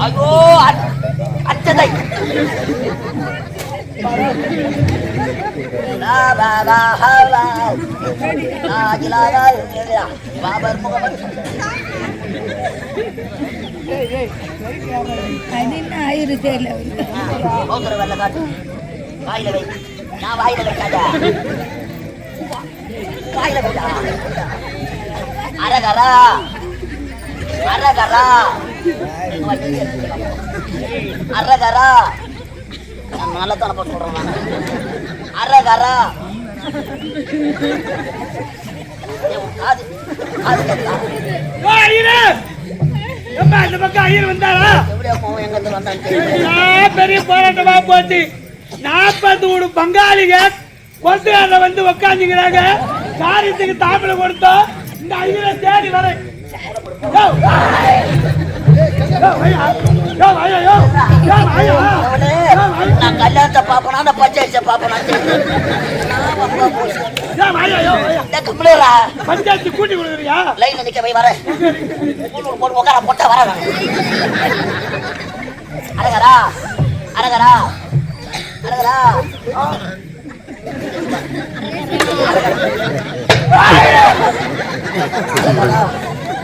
ஐயோ அச்சதை பாபர் முகமது வெள்ள காட்டு வாயில வை நான் வாயில வைக்காத வாயில வைடா அரகரா அரகரா அரகரா நல்லா தானே போட்டு சொல்றேன் அரகரா பெரிய போராட்டமா போச்சு. 40 பங்காளிக கொண்டு வந்து உக்காந்துக்கிறாங்க. காரியத்துக்கு தாமில கொடுத்தோம். இந்த ஐயரை தேடி வர நான் கல்யாணத்தை பாப்பனா அந்த பஞ்சாயத்தை பாப்பனா பஞ்சாயத்து கூட்டி கொடுக்குறியா? லைன்ல நிக்க போய் வரேன் உட்கார பொட்ட வர அரகரா அரகரா அரகரா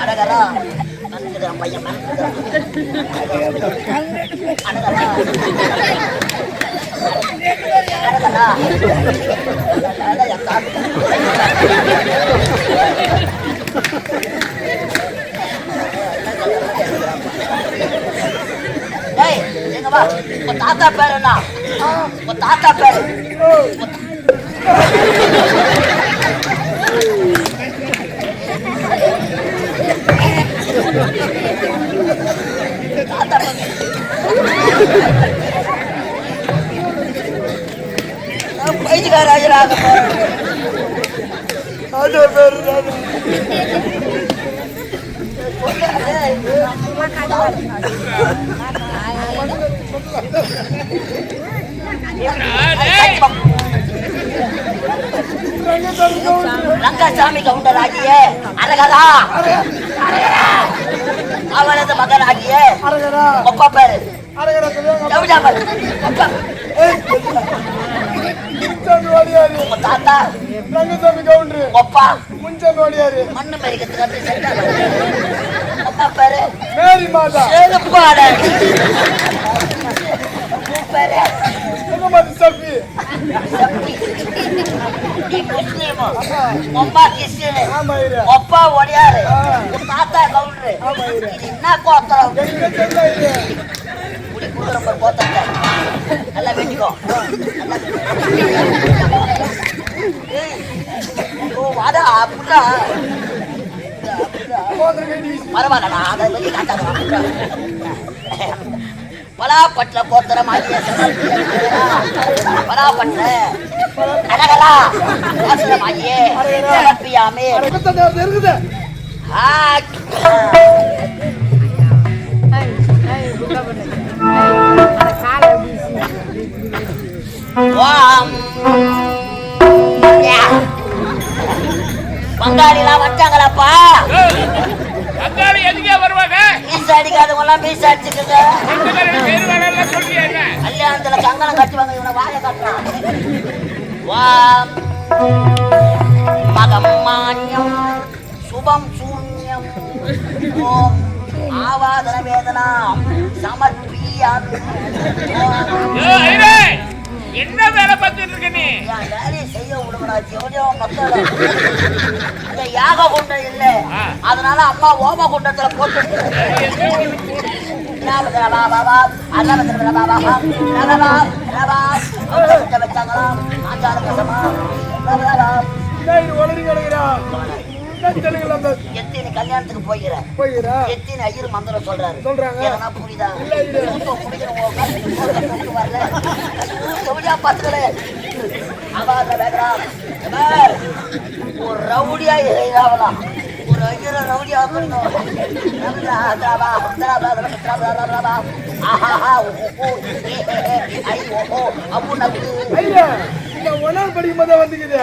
அரகரா பையன் எங்கப்பா உங்க தாத்தா பேர் என்ன? உங்க தாத்தா பேரு பைத்தியக்காராக ரங்கசாமி கவுண்டர் ஆகிய அரகரா அவனது மகன் ஆகிய ஒப்பா பேரு தாத்தா ரங்கசாமி கவுண்டர் ஒப்பா முஞ்சன் ஓடியாரு மண்ணு மேரிக்கிறதுக்கு ஒப்பா பேரு மேரி மாதா செருப்பாட பேரு முகமது சஃபி முஸ்லிம் ஒப்பா கிறிஸ்டியன் ஒப்பா ஓடியாரு தாத்தா கவுண்டர் என்ன கோத்திரம் நல்லா வேண்டிக்கோ வாடா அப்படின்னா பரவாயில்லடா அதை வெளியே காட்டாத பலாப்பட்ல கோத்திரமாகிய பலாப்பட்ல அழகலா கோத்திரமாகிய பியாமே இருக்குது. பங்காளிலாம் வச்சாங்களாப்பா? பங்காளி எதுக்கே வருவாங்க? பீஸ் அடிக்காதவங்கலாம் பீஸ் அடிச்சுக்குங்க. கல்யாணத்துல கங்கணம் கட்டுவாங்க. இவனை வாழை கட்டுறான். மகம் மான்யம் சுபம் சூன்யம் ஆவாதன வேதனா சமர்ப்பியான். என்ன வேலை பார்த்துட்டு இருக்க நீ? வேலையை செய்ய விடுவராஜ். எவ்வளோ மக்கள் யாக குண்டம் இல்லை, அதனால அம்மா ஓம குண்டத்துல போட்டு எத்தனை கல்யாணத்துக்கு போய்கிறேன். எத்தனை ஐயர் மந்திரம் சொல்றாரு. புரியுதா? வரல பத்துக்களே ஒரு ரவுடியா ஆகலாம். ஒரு ஐயரை ரவுடியா ஒன்னாவது படிக்கும் போதே வந்துக்குது.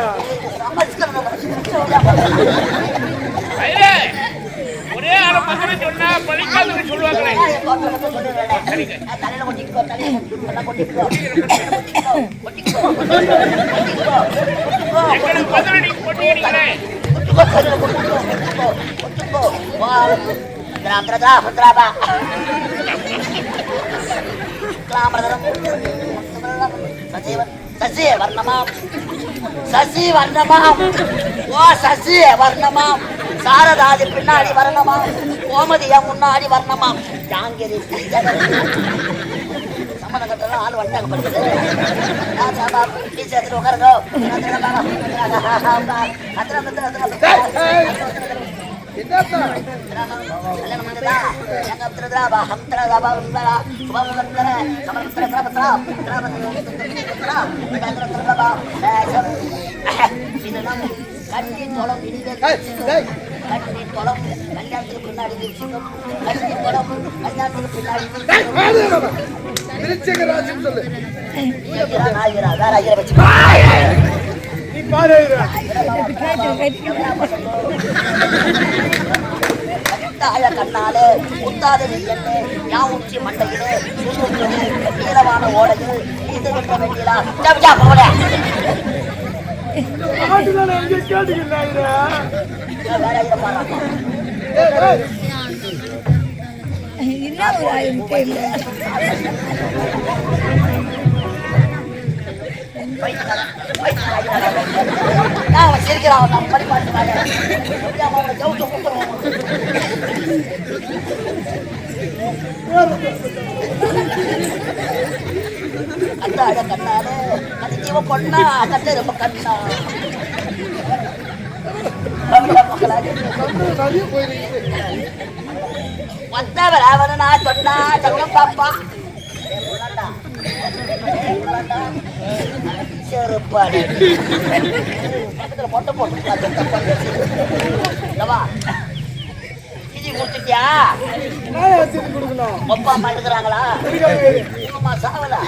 ஐயா, ஒரே ஆளை பத்திர சொன்னா பழிக்காதுன்னு சொல்லுவாங்களே. எங்களுக்கு பதில நீங்க கொட்டிக்கிறீங்களே. சசி வர்ணமாம், சசி வர்ணமாம், ஓ சசி வர்ணமாம், சாரதாதி பின்னாடி வர்ணமாம், கோமதியா முன்னாடி வர்ணமாம், ஜாங்கிரி சம்மந்தம் கட்டலாம் ஆள் வந்தாங்க படிக்குது. சேர்த்துட்டு உட்காருங்க. கட்டி தொலம் கட்டி தொலம் கல்யாணத்துக்கு பின்னாடி கட்டி தொலம் கல்யாணத்துக்கு பின்னாடி சொல்லு. வேற ஐயரை வச்சு நீ பாரு. கண்ணாலே முத்தாத நெய்யன்னு யான் உச்சி மண்டையிலே நீளமான ஓடையில் நீந்து விட்ட வெட்டிலா போல சிரிக்கிறான் கண்ணாட கண்ணாடு கண்டிப்பா பொண்ணா கண்ணு ரொம்ப கண்ணா வந்தவர் அவனா சொன்னா சகுனம் பாப்பா செருப்பாடு பொட்டை போட்டு கொடுத்துட்டியா? அப்பா அம்மா இருக்கிறாங்களா? அம்மா சாவலா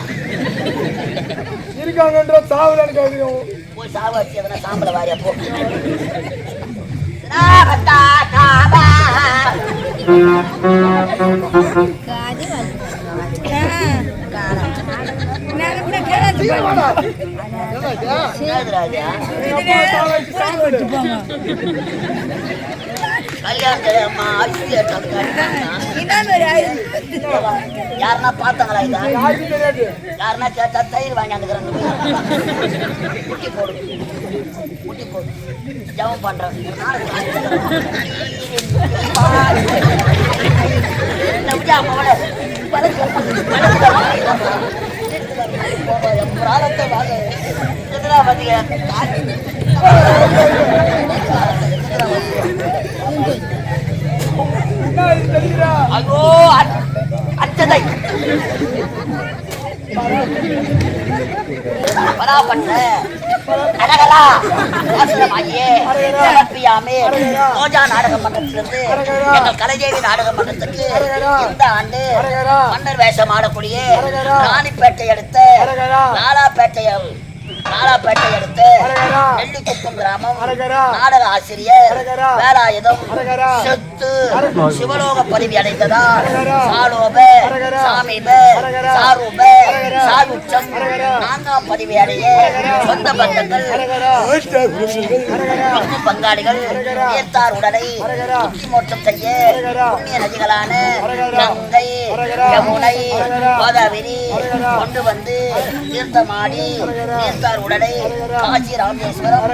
இருக்காங்கன்ற சாவலான்னு போய் சாவ வச்சு எதனா சாம்பல வாரியா போ. யாருன்னா பார்த்தாங்களா? யாருன்னா கேட்டா தயிர் வாங்கியாந்துக்கிறாங்க. குட்டி போடு குட்டி போடு ஜபம் பண்றேன். ஐயோ அச்சதை பராபட்ட அழகலா ரோஜா நாடக மன்றத்திலிருந்து எங்கள் கலைதேவி நாடக மன்றத்துக்கு இந்த ஆண்டு மன்னர் வேஷம் ஆடக்கூடிய ராணிப்பேட்டை அடுத்த நாலாப்பேட்டை அடுத்த நெல்லிக்குப்பம் கிராமம் நாடக ஆசிரியர் வேலாயுதம் சொத்து சிவலோக பதவி அடைந்ததா சாலோப சாமீப சாரூப சாருச்சம் 4ஆம் பதவி அடைய சொந்த பந்தங்கள் பங்காளிகள் தீர்த்தார் உடலை மோட்சம் செய்ய புண்ணிய நதிகளான கங்கை யமுனை கோதாவரி கொண்டு வந்து தீர்த்தமாடி தீர்த்தார் உடலை காசி ராமேஸ்வரம்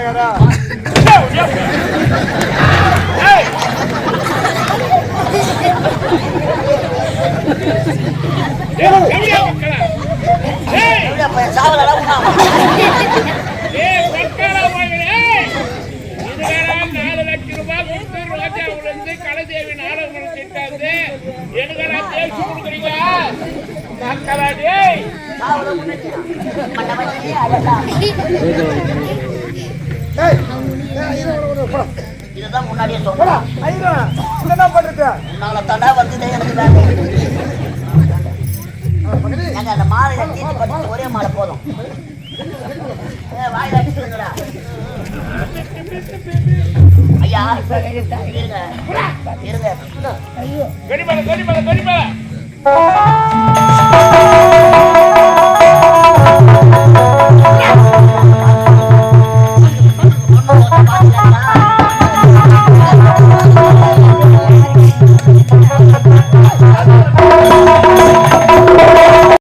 சாவலாம் கலைதேவி நாடகம் திட்டாது எதுக்கடா பேசி கொடுக்குறீங்க? இதுதான் முன்னாடியே சொல்றேன். என்ன பண்றது? உன்னால தடா வந்து எனக்கு வேலை. அந்த மாலை தீர்த்து படிச்சு ஒரே மாலை போதும். வாயில அடிச்சுடுங்கடா. ஐயா இருங்க இருங்க. கடிமலை கடிமலை கடிமலை பாத்தீங்களா